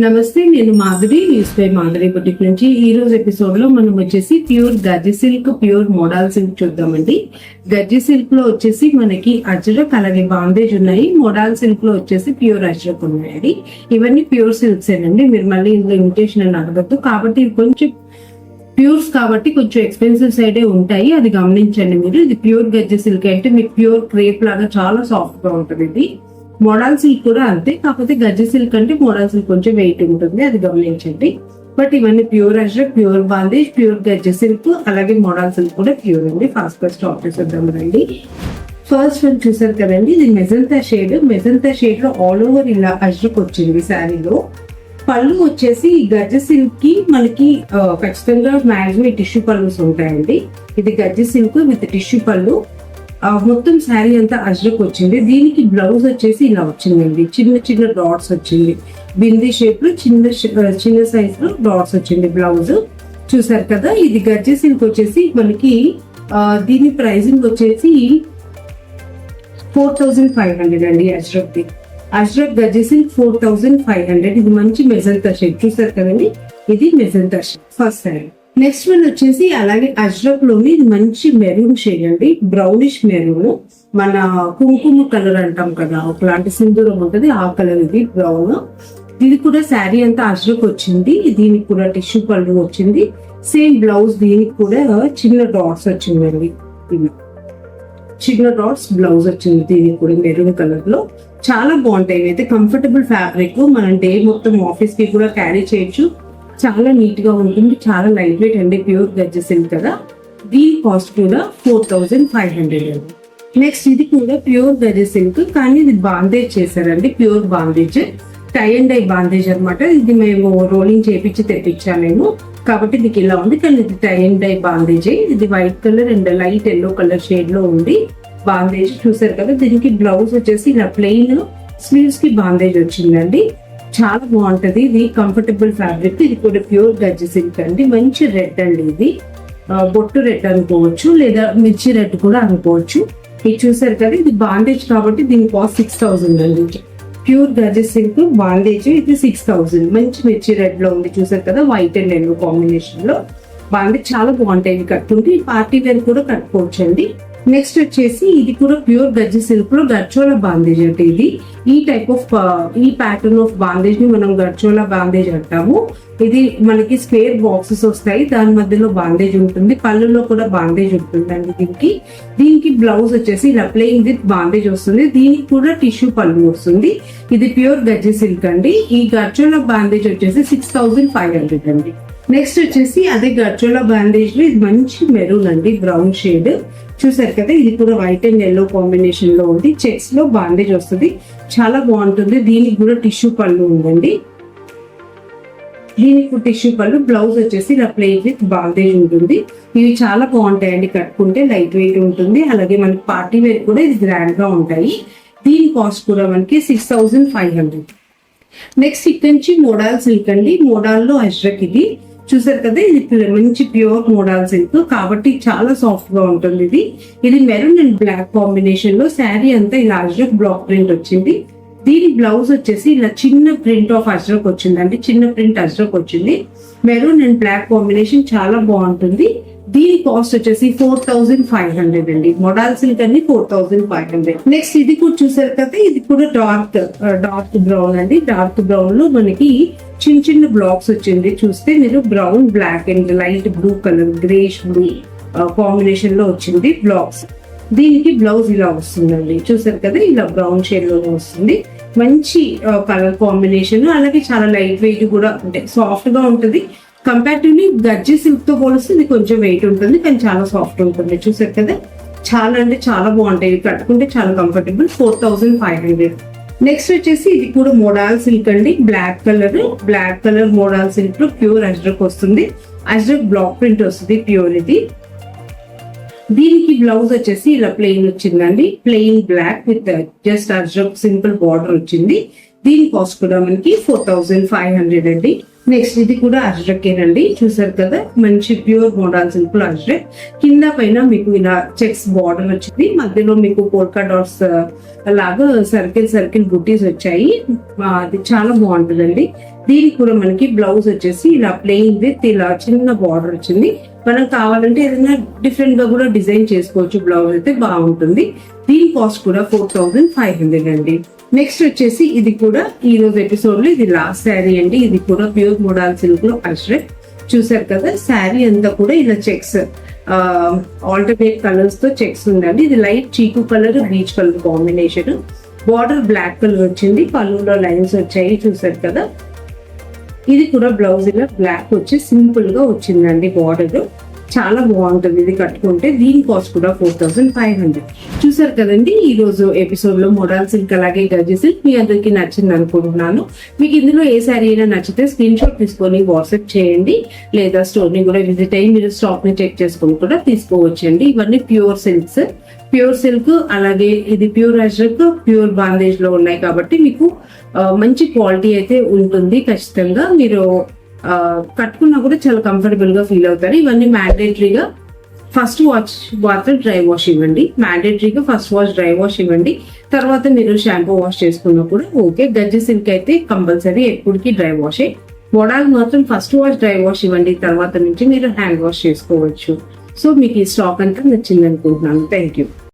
నమస్తే, నేను Madhuri news by Madhuri boutique నుంచి. ఈ రోజు ఎపిసోడ్ లో మనం వచ్చేసి pure Gajji silk, pure model silk చూద్దామండి. గజ్జి సిల్క్ లో వచ్చేసి మనకి అజ్రక్ అలాగే బాందేజ్ ఉన్నాయి. మోడల్ సిల్క్ లో వచ్చేసి ప్యూర్ అజ్రక్ ఉన్నాయండి. ఇవన్నీ ప్యూర్ సిల్క్స్ ఏనండి. మీరు మళ్ళీ ఇందులో ఇమిటేషన్ అని అడగద్దు. కాబట్టి కొంచెం ప్యూర్స్ కాబట్టి కొంచెం ఎక్స్పెన్సివ్ సైడే ఉంటాయి, అది గమనించండి మీరు. ఇది ప్యూర్ గజ్జి సిల్క్ అంటే మీకు ప్యూర్ క్రేప్ లాగా చాలా సాఫ్ట్ గా ఉంటుంది. ఇది మోడల్ సిల్క్ కూడా అంతే, కాకపోతే గజ్జి సిల్క్ అంటే మోడల్ సిల్క్ కొంచెం వెయిట్ ఉంటుంది, అది గమనించండి. బట్ ఇవన్నీ pure Ajrak, pure Bandhej, pure Gajji silk అలాగే మోడల్ సిల్క్ కూడా ప్యూర్ అండి. ఫాస్ట్ స్టాక్ చేసేద్దాం రండి. ఫస్ట్ వన్ చూసారు కదండి, ఇది మెజంతా షేడ్. మెజంతా షేడ్ లో ఆల్ ఓవర్ ఇలా అజ్రక్ వచ్చింది శారీలో. పళ్ళు వచ్చేసి గజ్జి సిల్క్ కి మనకి ఖచ్చితంగా మ్యాక్సిమం టిష్యూ పళ్ళుస్ ఉంటాయండి. ఇది గజ్జి సిల్క్ విత్ టిష్యూ పళ్ళు. మొత్తం శారీ అంతా అజ్రక్ వచ్చింది. దీనికి బ్లౌజ్ వచ్చేసి ఇలా వచ్చిందండి, చిన్న చిన్న డాట్స్ వచ్చింది. బిందీ షేప్ లో చిన్న సైజ్ లో డాట్స్ వచ్చింది బ్లౌజ్. చూసారు కదా, ఇది గజ్జి సిల్క్ వచ్చేసి మనకి దీని ప్రైసింగ్ వచ్చేసి 4500 అండి. అజ్రక్ గజ్జి సిల్క్ 4500. ఇది మంచి మెజంతా షేడ్. చూసారు కదండి, ఇది magenta shade first sari. Next one వచ్చేసి అలాగే అజ్రక్ లోని మంచి మెరూన్ షేడ్ అండి, బ్రౌనిష్ మెరూన్. మన కుంకుమ కలర్ అంటాం కదా, ఒకలాంటి సింధూరం ఉంటుంది, ఆ కలర్ ఇది బ్రౌన్. ఇది కూడా శారీ అంతా అజ్రక్ వచ్చింది. దీనికి కూడా టిష్యూ పళ్ళు వచ్చింది. సేమ్ బ్లౌజ్, దీనికి కూడా చిన్న డాట్స్ వచ్చిందండి. చిన్న డాట్స్ బ్లౌజ్ వచ్చింది. దీనికి కూడా మెరూన్ కలర్ లో చాలా బాగుంటాయి. అయితే కంఫర్టబుల్ ఫ్యాబ్రిక్, మనం డే మొత్తం ఆఫీస్ కి కూడా క్యారీ చేయొచ్చు. చాలా నీట్ గా ఉంటుంది, చాలా లైట్ వెయిట్ అండి. ప్యూర్ గజ్జి సిల్క్ కదా. దీని కాస్ట్ కూడా 4500 అండి. నెక్స్ట్ ఇది కూడా ప్యూర్ గజ్జి సిల్క్, కానీ ఇది బాందేజ్ చేశారండి. Pure Bandhej, tie and dye Bandhej అనమాట. ఇది మేము రోలింగ్ చేపించి తెప్పించాను నేను, కాబట్టి మీకు ఇలా ఉంది. కానీ ఇది టై అండ్ డై బాందేజ్. ఇది white colour and light yellow colour shade లో ఉంది బాందేజ్. చూసారు కదా, దీనికి బ్లౌజ్ వచ్చేసి ఇలా ప్లెయిన్, స్లీవ్స్ కి బాందేజ్ వచ్చిందండి. చాలా బాగుంటది. ఇది కంఫర్టబుల్ ఫ్యాబ్రిక్. ఇది కూడా ప్యూర్ గజ్జి సిల్క్ అండి. మంచి రెడ్ అండి. ఇది బొట్టు రెడ్ అనుకోవచ్చు, లేదా మిర్చి రెడ్ కూడా అనుకోవచ్చు. ఇది చూసారు కదా, ఇది బాందేజ్ కాబట్టి దీని కాస్ట్ 6000 అండి. ప్యూర్ గజ్జి సిల్క్ బాందేజ్, ఇది 6000. మంచి మిర్చి రెడ్ లో ఉంది. చూసారు కదా, వైట్ అండ్ ఎల్లో కాంబినేషన్ లో బాందేజ్ చాలా బాగుంటాయి. ఇవి కట్టుకుంటే పార్టీ వేర్ కూడా కట్టుకోవచ్చు అండి. నెక్స్ట్ వచ్చేసి ఇది కూడా ప్యూర్ గజ్జి సిల్క్ లో గర్చోలా బాందేజ్ అంటే ఇది. ఈ టైప్ ఆఫ్ ఈ ప్యాటర్న్ ఆఫ్ బాందేజ్ ని మనం గర్చోలా బాందేజ్ అంటాము. ఇది మనకి స్క్వేర్ బాక్సెస్ వస్తాయి, దాని మధ్యలో బాందేజ్ ఉంటుంది. పళ్ళులో కూడా బాందేజ్ ఉంటుందండి. దీనికి బ్లౌజ్ వచ్చేసి ఇలా ప్లెయిన్ విత్ బాందేజ్ వస్తుంది. దీనికి కూడా టిష్యూ పళ్ళు వస్తుంది. ఇది ప్యూర్ గజ్జి సిల్క్ అండి. ఈ గర్చోలా బాందేజ్ వచ్చేసి 6500 అండి. నెక్స్ట్ వచ్చేసి అదే గర్చోలా బాందేజ్ లో ఇది మంచి మెరూన్ అండి, బ్రౌన్ షేడ్. చూసారు కదా, ఇది కూడా వైట్ అండ్ ఎల్లో కాంబినేషన్ లో ఉంది. చెక్స్ లో బాందేజ్ వస్తుంది, చాలా బాగుంటుంది. దీనికి కూడా టిష్యూ పళ్ళు ఉందండి. దీనికి టిష్యూ పళ్ళు, బ్లౌజ్ వచ్చేసి ఇలా ప్లెయిన్ విత్ బాందేజ్ ఉంటుంది. ఇవి చాలా బాగుంటాయండి, కట్టుకుంటే లైట్ వెయిట్ ఉంటుంది. అలాగే మనకి పార్టీ వేర్ కూడా ఇది గ్రాండ్ గా ఉంటాయి. దీని కాస్ట్ కూడా మనకి 6500. నెక్స్ట్ ఇక్కడ నుంచి మోడల్ సిల్క్ అండి. మోడల్ లో అజ్రక్. ఇది చూసారు కదా, ఇది మంచి ప్యూర్ మోడల్ సిల్క్ కాబట్టి చాలా సాఫ్ట్ గా ఉంటుంది. ఇది మెరూన్ అండ్ బ్లాక్ కాంబినేషన్ లో శారీ అంతా ఇలా అజ్రక్ బ్లాక్ ప్రింట్ వచ్చింది. దీని బ్లౌజ్ వచ్చేసి ఇలా చిన్న ప్రింట్ ఆఫ్ అజ్రక్ వచ్చింది అండి, చిన్న ప్రింట్ అజ్రక్ వచ్చింది. మెరూన్ అండ్ బ్లాక్ కాంబినేషన్ చాలా బాగుంటుంది. దీని కాస్ట్ వచ్చేసి 4500 అండి. మోడల్ సిల్క్ అండి 4500. నెక్స్ట్ ఇది కూడా చూసారు కదా, ఇది కూడా డార్క్ బ్రౌన్ అండి. డార్క్ బ్రౌన్ లో మనకి చిన్న చిన్న బ్లాక్స్ వచ్చింది. చూస్తే మీరు brown, black and light blue colour, greyish blue combination లో వచ్చింది బ్లాక్స్. దీనికి బ్లౌజ్ ఇలా వస్తుందండి. చూసారు కదా, ఇలా బ్రౌన్ షేడ్ లోనే వస్తుంది. మంచి కలర్ కాంబినేషన్, అలాగే చాలా లైట్ వెయిట్ కూడా, అంటే సాఫ్ట్ గా ఉంటుంది. కంపారిటివ్లీ గజ్జి సిల్క్ తో పోలిస్తే ఇది కొంచెం వెయిట్ ఉంటుంది, కానీ చాలా సాఫ్ట్ ఉంటుంది. చూసారు కదా, చాలా అంటే చాలా బాగుంటాయి. ఇది కట్టుకుంటే చాలా కంఫర్టబుల్. 4500. నెక్స్ట్ వచ్చేసి ఇది కూడా మోడల్ సిల్క్ అండి. బ్లాక్ కలర్ మోడల్ సిల్క్ లో ప్యూర్ అజ్రక్ వస్తుంది. అజ్రక్ బ్లాక్ ప్రింట్ వస్తుంది ప్యూర్. ఇది దీనికి బ్లౌజ్ వచ్చేసి ఇలా ప్లెయిన్ వచ్చిందండి, plain black with just Ajrak simple border వచ్చింది. దీని కాస్ట్ కూడా మనకి 4500 అండి. నెక్స్ట్ ఇది కూడా అజ్రకేనండి. చూసారు కదా, మంచి ప్యూర్ మోడల్ సిల్క్ లో అజ్రక్. కింద పైన మీకు ఇలా చెక్స్ బార్డర్ వచ్చింది, మధ్యలో మీకు పోల్కా డాట్స్ లాగా సర్కిల్ బుటీస్ వచ్చాయి. అది చాలా బాగుంటుందండి. దీనికి కూడా మనకి బ్లౌజ్ వచ్చేసి ఇలా ప్లెయిన్ విత్ ఇలా చిన్న బార్డర్ వచ్చింది. మనం కావాలంటే ఏదైనా డిఫరెంట్ గా కూడా డిజైన్ చేసుకోవచ్చు. బ్లౌజ్ అయితే బాగుంటుంది. దీని కాస్ట్ కూడా 4500 అండి. నెక్స్ట్ వచ్చేసి ఇది కూడా ఈ రోజు ఎపిసోడ్ లో ఇది లాస్ట్ శారీ అండి. ఇది కూడా ప్యూర్ మోడల్ సిల్క్ లో అజ్రక్. చూసారు కదా, శారీ అంతా కూడా ఇలా చెక్స్ ఆల్టర్నేట్ కలర్స్ తో చెక్స్ ఉందండి. ఇది light chiku colour, beach colour combination. Border black colour వచ్చింది, పళ్ళులో లైన్స్ వచ్చాయి. చూసారు కదా, ఇది కూడా బ్లౌజ్ ఇలా బ్లాక్ వచ్చి సింపుల్ గా వచ్చిందండి. బార్డర్ చాలా బాగుంటుంది ఇది కట్టుకుంటే. దీని కాస్ట్ కూడా 4500. చూసారు కదండి, ఈ రోజు ఎపిసోడ్ లో మోడల్ సిల్క్ అలాగే గజ్జి సిల్క్ మీ అందరికి నచ్చింది అనుకుంటున్నాను. మీకు ఇందులో ఏ శారీ అయినా నచ్చితే స్క్రీన్ షాట్ తీసుకొని వాట్సాప్ చేయండి, లేదా స్టోర్ ని కూడా విజిట్ అయ్యి మీరు స్టాక్ ని చెక్ చేసుకొని కూడా తీసుకోవచ్చండి. ఇవన్నీ ప్యూర్ సిల్క్స్, ప్యూర్ సిల్క్ అలాగే ఇది ప్యూర్ అజ్రక్, ప్యూర్ బాందేజ్ లో ఉన్నాయి కాబట్టి మీకు మంచి క్వాలిటీ అయితే ఉంటుంది. ఖచ్చితంగా మీరు కట్టుకున్నా కూడా చాలా కంఫర్టబుల్ గా ఫీల్ అవుతారు. ఇవన్నీ మ్యాండేటరీగా ఫస్ట్ వాష్ మాత్రం డ్రై వాష్ ఇవ్వండి. మ్యాండేటరీగా ఫస్ట్ వాష్ డ్రై వాష్ ఇవ్వండి. తర్వాత మీరు షాంపూ వాష్ చేసుకున్నా కూడా ఓకే. గజ్జి సిల్క్ అయితే కంపల్సరీ ఎప్పటికీ డ్రై వాష్. మోడల్ మాత్రం ఫస్ట్ వాష్ డ్రై వాష్ ఇవ్వండి. తర్వాత నుంచి మీరు హ్యాండ్ వాష్ చేసుకోవచ్చు. సో మీకు ఈ స్టాక్ అంతా నచ్చింది అనుకుంటున్నాను. Thank you.